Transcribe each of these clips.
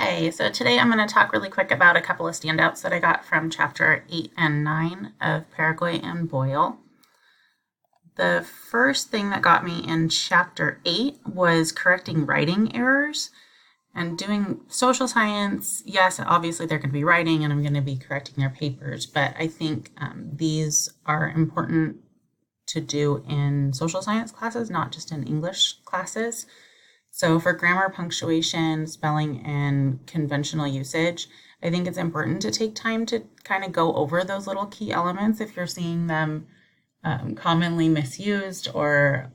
Hi, so today I'm going to talk really quick about a couple of standouts that I got from chapter 8 and 9 of Paraguay and Boyle. The first thing that got me in chapter 8 was correcting writing errors. And doing social science, yes, obviously they're going to be writing and I'm going to be correcting their papers, but I think these are important to do in social science classes, not just in English classes. So for grammar, punctuation, spelling, and conventional usage, I think it's important to take time to kind of go over those little key elements if you're seeing them commonly misused or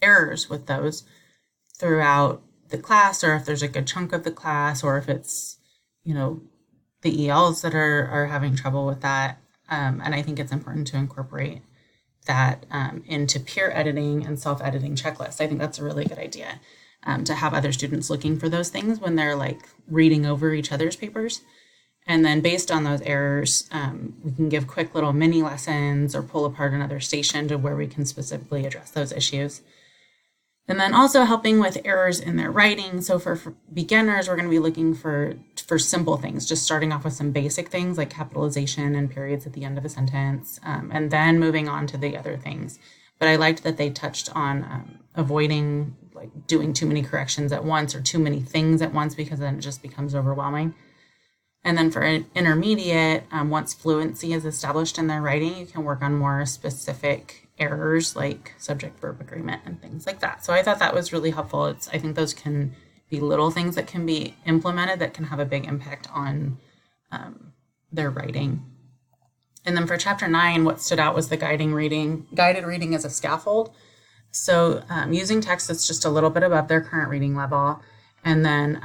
errors with those throughout the class, or if there's a good chunk of the class, or if it's, the ELs that are having trouble with that. And I think it's important to incorporate that into peer editing and self-editing checklists. I think that's a really good idea to have other students looking for those things when they're like reading over each other's papers. And then based on those errors, we can give quick little mini lessons or pull apart another station to where we can specifically address those issues. And then also helping with errors in their writing. So for beginners, we're going to be looking for simple things, just starting off with some basic things like capitalization and periods at the end of a sentence, and then moving on to the other things. But I liked that they touched on avoiding like doing too many corrections at once or too many things at once, because then it just becomes overwhelming. And then for intermediate, once fluency is established in their writing, you can work on more specific errors like subject-verb agreement and things like that. So I thought that was really helpful. I think those can be little things that can be implemented that can have a big impact on their writing. And then for chapter 9, what stood out was the guided reading as a scaffold. So using text that's just a little bit above their current reading level. And then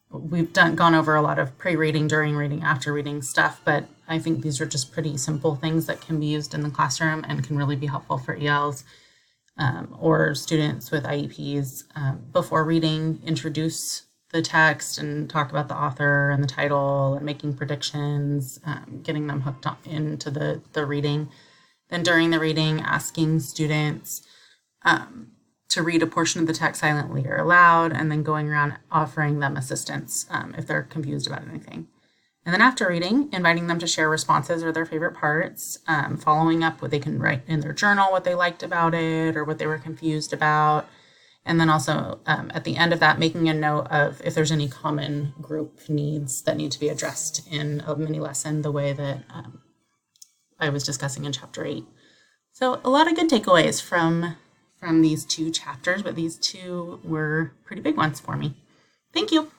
we've gone over a lot of pre-reading, during reading, after reading stuff, but I think these are just pretty simple things that can be used in the classroom and can really be helpful for ELs or students with IEPs. Before reading, introduce the text and talk about the author and the title and making predictions, getting them hooked into the reading. Then during the reading, asking students to read a portion of the text silently or aloud, and then going around offering them assistance if they're confused about anything. And then after reading, inviting them to share responses or their favorite parts, following up what they can write in their journal, what they liked about it or what they were confused about. And then also at the end of that, making a note of if there's any common group needs that need to be addressed in a mini lesson, the way that I was discussing in chapter 8. So a lot of good takeaways from these two chapters, but these two were pretty big ones for me. Thank you.